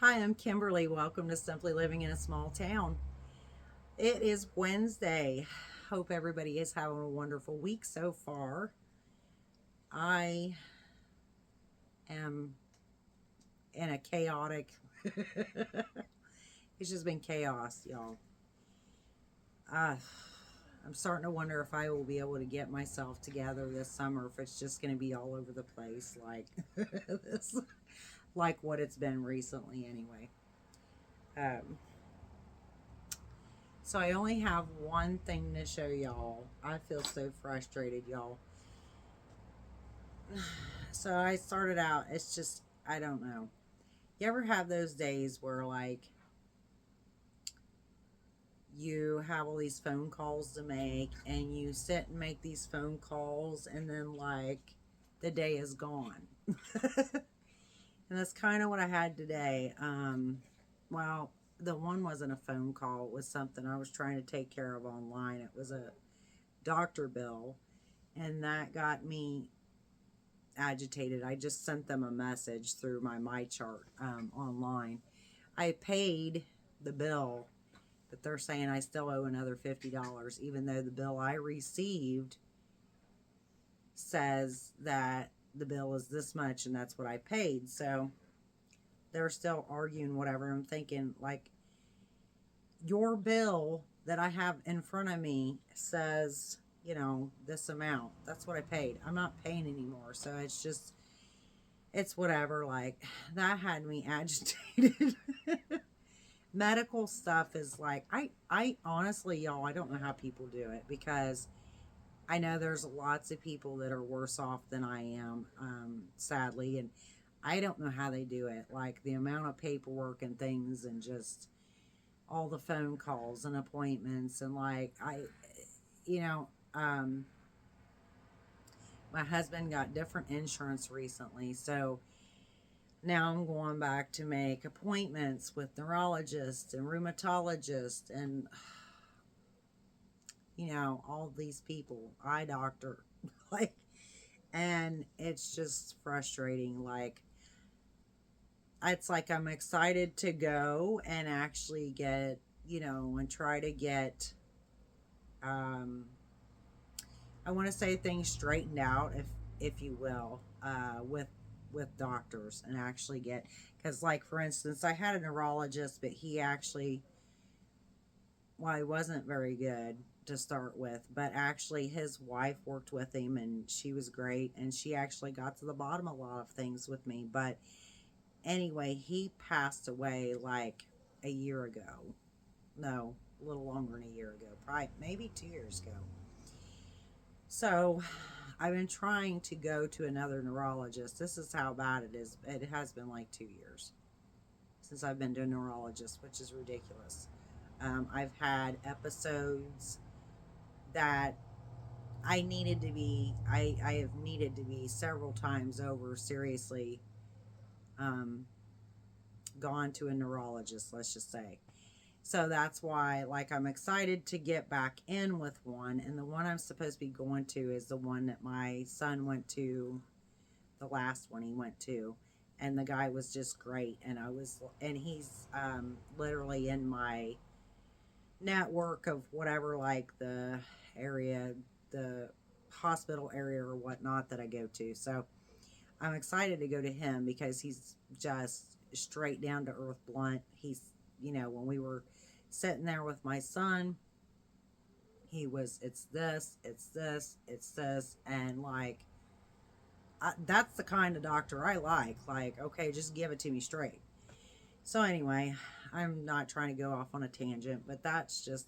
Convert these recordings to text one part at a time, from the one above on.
Hi, I'm Kimberly. Welcome to Simply Living in a Small Town. It is Wednesday. Hope everybody is having a wonderful week so far. I am in a chaotic, it's just been chaos, y'all. Uh, I'm starting to wonder if I will be able to get myself together this summer, if it's just going to be all over the place like this, like what it's been recently anyway. Um, So I only have one thing to show y'all. I feel so frustrated, y'all. So I started out, it's just, I don't know. You ever have those days where, like, you have all these phone calls to make and you sit and make these phone calls and then, like, the day is gone? And that's kind of what I had today. Well, the one wasn't a phone call, it was something I was trying to take care of online. It was a doctor bill, and that got me agitated. I just sent them a message through my chart online. I paid the bill, but they're saying I still owe another $50, even though the bill I received says that the bill is this much and that's what I paid. So they're still arguing whatever. I'm thinking, like, your bill that I have in front of me says, this amount. That's what I paid. I'm not paying anymore. So it's whatever. Like, that had me agitated. Medical stuff is like, I honestly, y'all, I don't know how people do it, because I know there's lots of people that are worse off than I am, sadly. And I don't know how they do it. Like, the amount of paperwork and things, and just all the phone calls and appointments, and like you know um my husband got different insurance recently, so now I'm going back to make appointments with neurologists and rheumatologists and all these people, eye doctor, like, and it's just frustrating. Like, it's like I'm excited to go and actually get, and try to get um I want to say things straightened out, if you will, with doctors, and actually get, because, like, for instance, I had a neurologist, but he actually, well, he wasn't very good to start with, but actually his wife worked with him and she was great, and she actually got to the bottom of a lot of things with me. But anyway, he passed away like a year ago. No, a little longer than a year ago, probably maybe 2 years ago. So I've been trying to go to another neurologist. This is how bad it is. It has been like 2 years since I've been to a neurologist, which is ridiculous. I've had episodes that I have needed to be several times over, seriously, um, gone to a neurologist, let's just say. So that's why, like, I'm excited to get back in with one. And the one I'm supposed to be going to is the one that my son went to, the last one he went to. And the guy was just great. And he's literally in my network of whatever, like the area, the hospital area or whatnot that I go to. So I'm excited to go to him because he's just straight down to earth, blunt. When we were sitting there with my son, it's this, it's this, it's this. And, like, that's the kind of doctor I like. Like, okay, just give it to me straight. So anyway, I'm not trying to go off on a tangent, but that's just,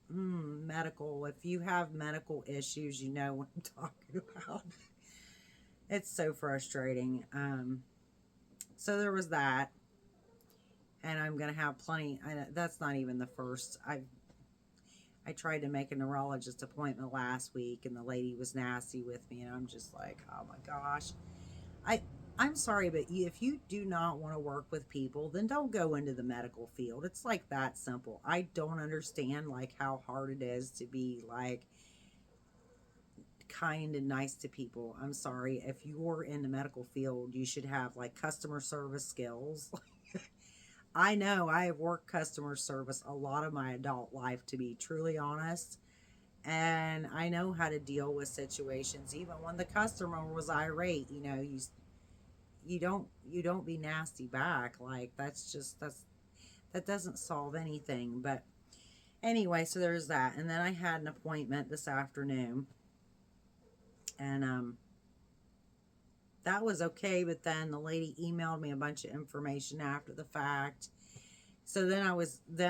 medical. If you have medical issues, you know what I'm talking about. It's so frustrating. So there was that, and I'm gonna have plenty. That's not even the first. I tried to make a neurologist appointment last week, and the lady was nasty with me, and I'm just like, oh my gosh. I I'm sorry, but if you do not want to work with people, then don't go into the medical field. It's like that simple. I don't understand, like, how hard it is to be, like, kind and nice to people. I'm sorry. If you're in the medical field, you should have, like, customer service skills. I know I have worked customer service a lot of my adult life, to be truly honest. And I know how to deal with situations, even when the customer was irate. You don't be nasty back. Like, that doesn't solve anything. But anyway, so there's that. And then I had an appointment this afternoon, and that was okay. But then the lady emailed me a bunch of information after the fact. So then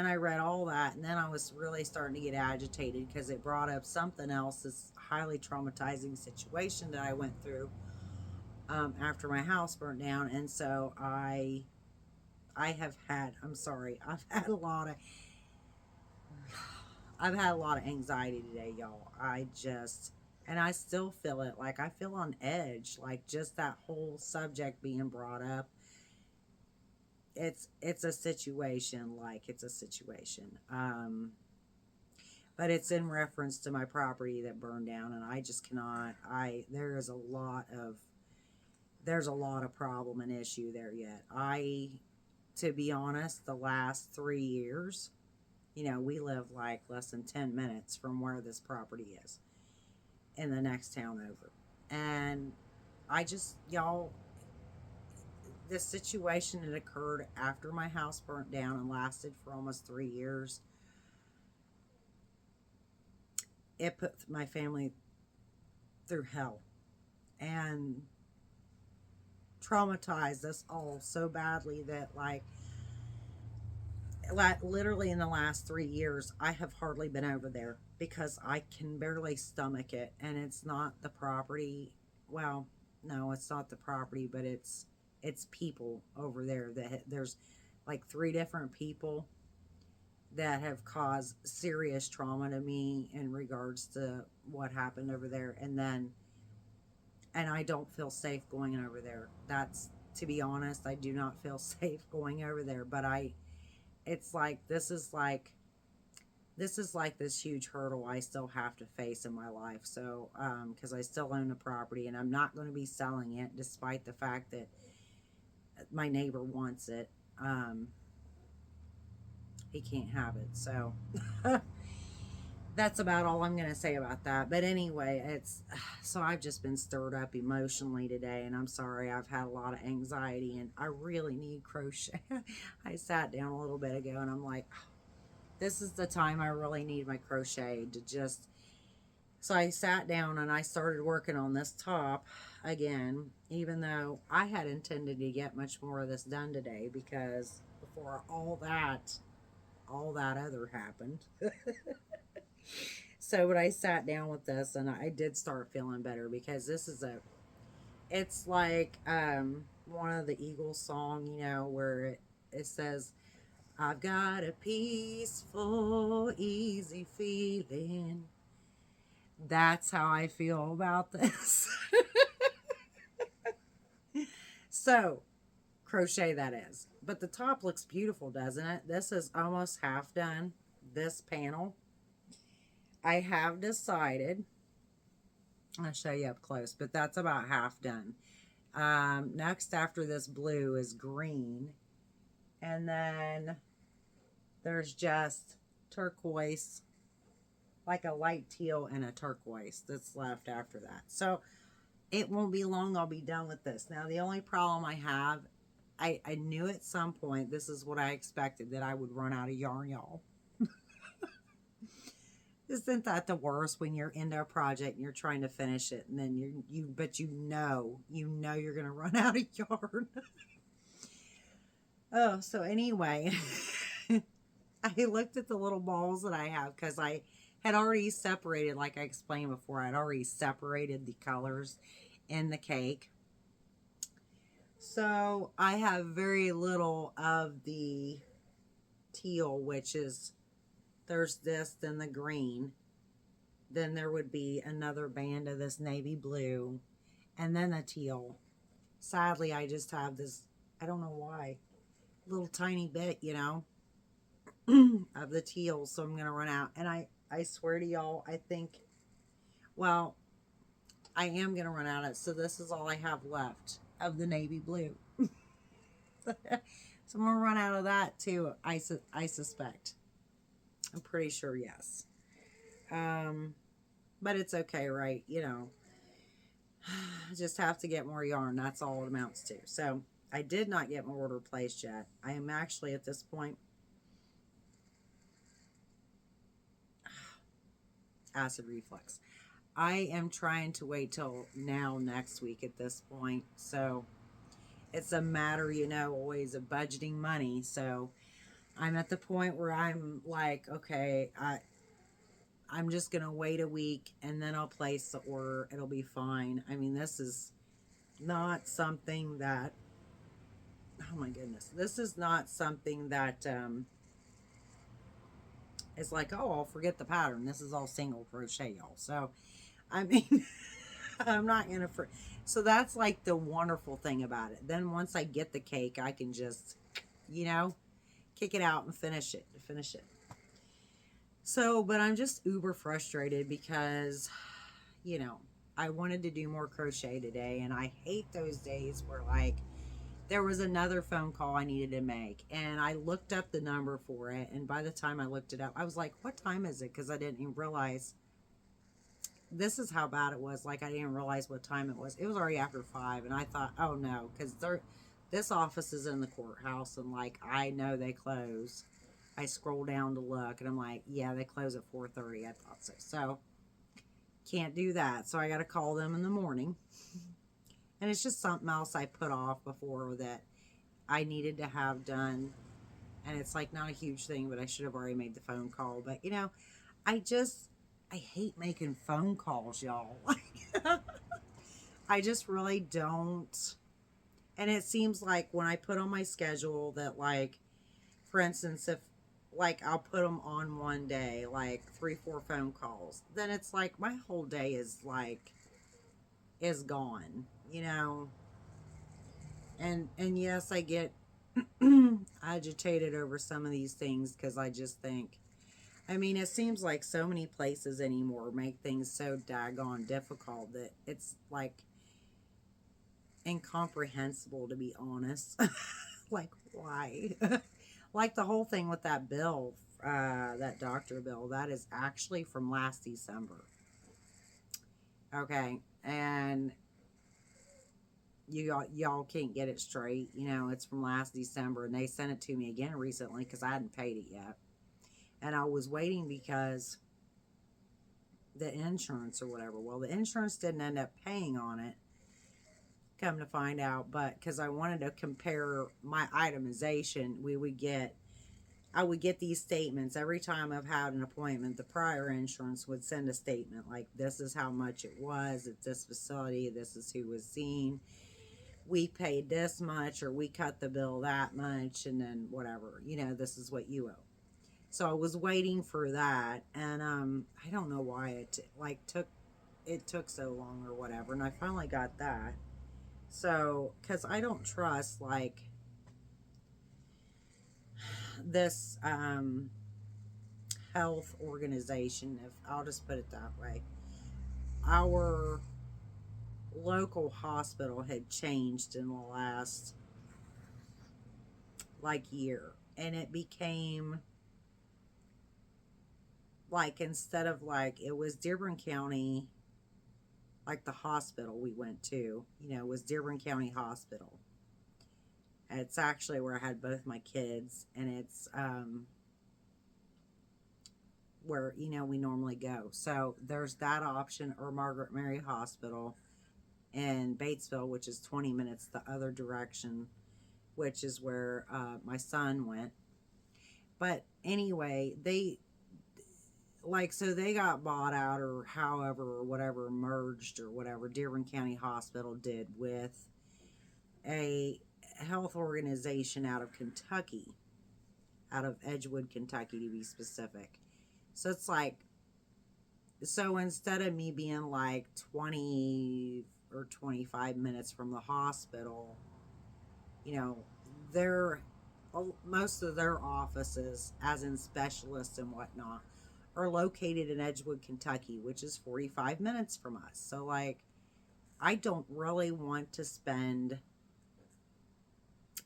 I read all that, and then I was really starting to get agitated because it brought up something else, this highly traumatizing situation that I went through after my house burnt down. And so I'm sorry, I've had a lot of anxiety today, y'all. And I still feel it. Like, I feel on edge, like, just that whole subject being brought up. It's a situation, like, it's a situation. But it's in reference to my property that burned down, and I just cannot. There's a lot of problem and issue there yet. To be honest, the last 3 years, we live like less than 10 minutes from where this property is, in the next town over. And y'all, this situation had occurred after my house burnt down and lasted for almost 3 years. It put my family through hell and traumatized us all so badly that, like, literally in the last 3 years, I have hardly been over there because I can barely stomach it. And it's not the property. Well, no, it's not the property, but it's people over there. There's like 3 different people that have caused serious trauma to me in regards to what happened over there. And I don't feel safe going over there. To be honest, I do not feel safe going over there. But it's like, this is like this huge hurdle I still have to face in my life. So, because I still own the property, and I'm not going to be selling it, despite the fact that my neighbor wants it. He can't have it. So that's about all I'm going to say about that. But anyway, so I've just been stirred up emotionally today, and I'm sorry. I've had a lot of anxiety, and I really need crochet. I sat down a little bit ago, and I'm like, this is the time I really need my crochet to just. So I sat down and I started working on this top again, even though I had intended to get much more of this done today, because before all that other happened. So, but I sat down with this, and I did start feeling better, because it's like one of the Eagles song, where it says, I've got a peaceful, easy feeling. That's how I feel about this. So, crochet that is. But the top looks beautiful, doesn't it? This is almost half done, this panel. I have decided, I'll show you up close, but that's about half done. Next after this blue is green. And then there's just turquoise, like a light teal and a turquoise that's left after that. So it won't be long, I'll be done with this. Now, the only problem I have, I knew at some point, this is what I expected, that I would run out of yarn, y'all. Isn't that the worst, when you're into a project and you're trying to finish it, and then you know you're going to run out of yarn. Oh, so anyway, I looked at the little balls that I have, because I had already separated, like I explained before, I'd already separated the colors in the cake. So I have very little of the teal, which is, there's this, then the green, then there would be another band of this navy blue, and then the teal. Sadly, I just have this, I don't know why, little tiny bit, of the teal, so I'm going to run out. And I swear to y'all, I think, well, I am going to run out of it, so this is all I have left of the navy blue. So So I'm going to run out of that too, I suspect. I'm pretty sure, yes. But it's okay, right? You know, I just have to get more yarn. That's all it amounts to. So I did not get my order placed yet. I am actually at this point acid reflux. I am trying to wait till now next week at this point. So it's a matter, you know, always of budgeting money. So I'm at the point where I'm like, okay, I'm just going to wait a week and then I'll place the order. It'll be fine. I mean, this is not something that, oh my goodness, this is not something that is like, oh, I'll forget the pattern. This is all single crochet, y'all. So, I mean, I'm not going to, so that's like the wonderful thing about it. Then once I get the cake, I can just, you know, kick it out and finish it. So, but I'm just uber frustrated because, you know, I wanted to do more crochet today, and I hate those days where, like, there was another phone call I needed to make, and I looked up the number for it, and by the time I looked it up, I was like, what time is it? Because I didn't even realize, this is how bad it was. Like, I didn't realize what time it was. It was already after 5, and I thought, oh no, because this office is in the courthouse, and, like, I know they close. I scroll down to look, and I'm like, yeah, they close at 4:30. I thought so. So, can't do that. So, I got to call them in the morning. And it's just something else I put off before that I needed to have done. And it's like not a huge thing, but I should have already made the phone call. But, you know, I hate making phone calls, y'all. I just really don't. And it seems like when I put on my schedule that, like, for instance, if, like, I'll put them on one day, like 3-4 phone calls, then it's like my whole day is like, is gone, you know. And yes, I get agitated over some of these things because I just think, I mean, it seems like so many places anymore make things so daggone difficult that it's like incomprehensible, to be honest. Like, why? Like the whole thing with that bill, that doctor bill, that is actually from last December. Okay, and y'all can't get it straight. You know, it's from last December, and they sent it to me again recently because I hadn't paid it yet. And I was waiting because the insurance or whatever. Well, the insurance didn't end up paying on it, come to find out, but because I wanted to compare my itemization, I would get these statements every time I've had an appointment. The prior insurance would send a statement like, this is how much it was at this facility, this is who was seen, we paid this much, or we cut the bill that much, and then whatever, you know, this is what you owe. So I was waiting for that, and I don't know why it took so long or whatever, and I finally got that. So, because I don't trust, like, this health organization, if I'll just put it that way. Our local hospital had changed in the last, like, year, and it became, like, instead of, like, it was Dearborn County, like the hospital we went to, you know, was Dearborn County Hospital. It's actually where I had both my kids, and it's where, you know, we normally go. So there's that option, or Margaret Mary Hospital in Batesville, which is 20 minutes the other direction, which is where my son went. But anyway, so they got bought out, or however, or whatever, merged, or whatever Dearborn County Hospital did with a health organization out of Kentucky, out of Edgewood, Kentucky, to be specific. So it's like, so instead of me being like 20 or 25 minutes from the hospital, you know, most of their offices, as in specialists and whatnot, are located in Edgewood, Kentucky, which is 45 minutes from us. So, like, I don't really want to spend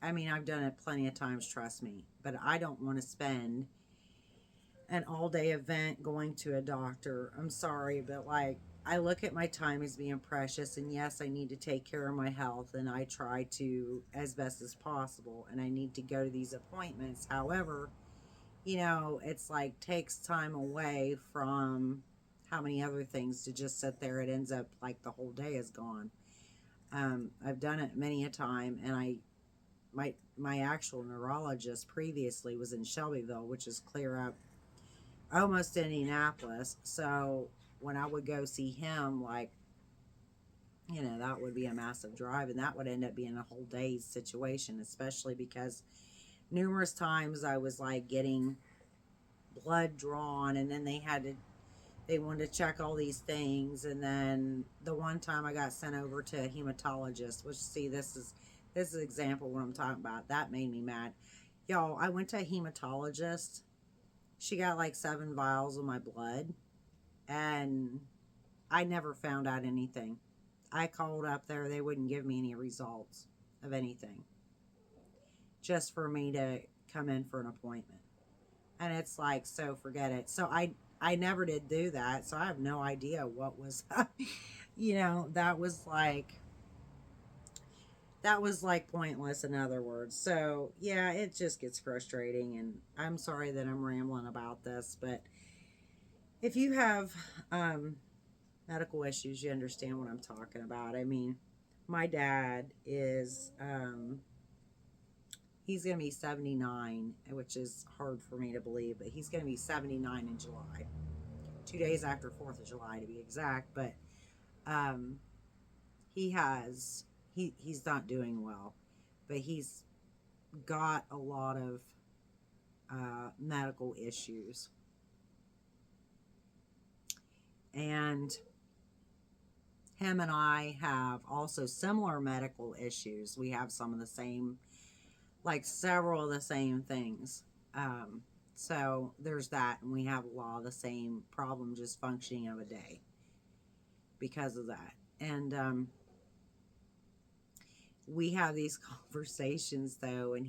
I mean, I've done it plenty of times, trust me, but I don't want to spend an all-day event going to a doctor. I'm sorry, but like, I look at my time as being precious, and yes, I need to take care of my health, and I try to as best as possible, and I need to go to these appointments. However, it's like takes time away from how many other things to just sit there. It ends up like the whole day is gone. I've done it many a time, and my actual neurologist previously was in Shelbyville, which is clear up almost Indianapolis. So when I would go see him, like, that would be a massive drive, and that would end up being a whole day's situation, especially because numerous times I was like getting blood drawn, and then they wanted to check all these things. And then the one time I got sent over to a hematologist, which, see, this is an example of what I'm talking about. That made me mad. Y'all, I went to a hematologist. She got like 7 vials of my blood, and I never found out anything. I called up there. They wouldn't give me any results of anything, just for me to come in for an appointment. And it's like, so forget it. So I never did do that. So I have no idea what was, that was like pointless, in other words. So yeah, it just gets frustrating, and I'm sorry that I'm rambling about this, but if you have medical issues, you understand what I'm talking about. I mean, my dad is he's gonna be 79, which is hard for me to believe, but he's gonna be 79 in July, 2 days after 4th of July to be exact. But he's not doing well, but he's got a lot of medical issues, and him and I have also similar medical issues. We have some of the same, like several of the same things. So there's that, and we have a lot of the same problem, just functioning of a day because of that. And we have these conversations though, and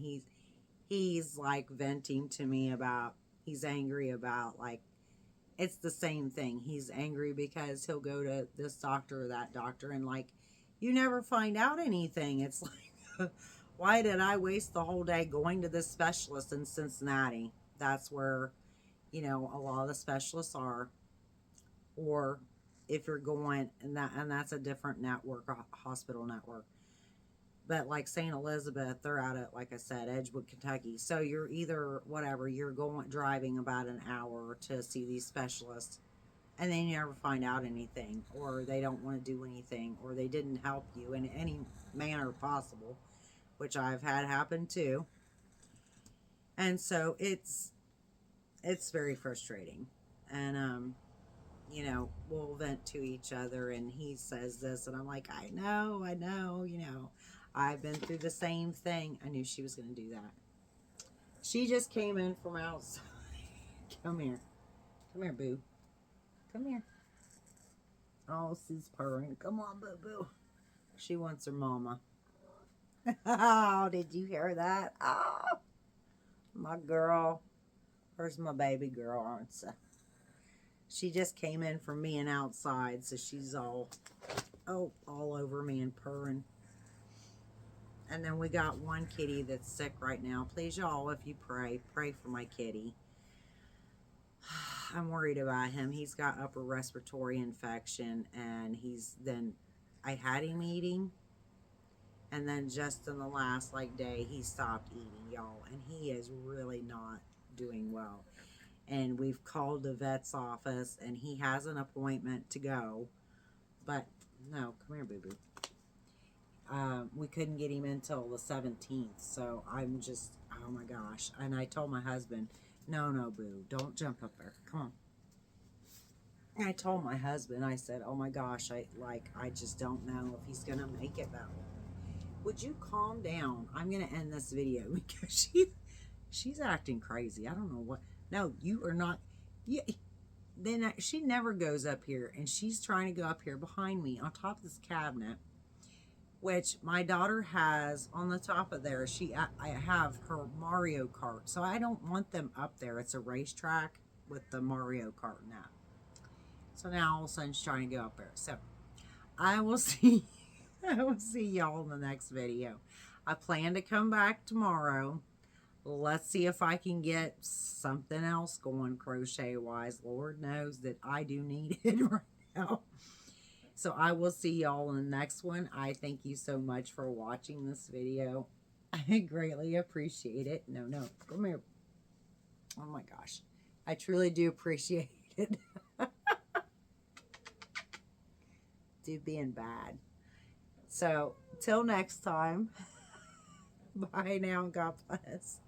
he's like venting to me about, he's angry about, like, it's the same thing. He's angry because he'll go to this doctor or that doctor, and like, you never find out anything. It's like, why did I waste the whole day going to this specialist in Cincinnati? That's where, a lot of the specialists are. Or if you're going, and that's a different network, a hospital network. But like St. Elizabeth, they're out at, like I said, Edgewood, Kentucky. So you're either, whatever, you're driving about an hour to see these specialists, and then you never find out anything, or they don't want to do anything, or they didn't help you in any manner possible, which I've had happen too. And so it's very frustrating. And we'll vent to each other, and he says this, and I'm like, I know, I've been through the same thing. I knew she was going to do that. She just came in from outside. Come here, boo. Come here. Oh, she's purring. Come on, boo boo. She wants her mama. Oh, did you hear that? Oh, my girl. Where's my baby girl, aren't you? She just came in from being outside, so she's all over me and purring. And then we got one kitty that's sick right now. Please, y'all, if you pray for my kitty. I'm worried about him. He's got upper respiratory infection, and I had him eating, and then just in the last day, he stopped eating, y'all, and he is really not doing well. And we've called the vet's office, and he has an appointment to go, but no, come here, boo-boo. We couldn't get him until the 17th, so I'm just, oh my gosh. And I told my husband, no, boo, don't jump up there. Come on. And I told my husband, I said, oh my gosh, I just don't know if he's going to make it that long. Would you calm down? I'm going to end this video because she's acting crazy. I don't know what. No, you are not. Yeah. Then she never goes up here, and she's trying to go up here behind me on top of this cabinet. which my daughter has on the top of there. I have her Mario Kart, so I don't want them up there. It's a racetrack with the Mario Kart now. So now all of a sudden she's trying to go up there. So I will see. I will see y'all in the next video. I plan to come back tomorrow. Let's see if I can get something else going crochet wise. Lord knows that I do need it right now. So I will see y'all in the next one. I thank you so much for watching this video. I greatly appreciate it. No, come here. Oh my gosh. I truly do appreciate it. Dude being bad. So, till next time. Bye now. God bless.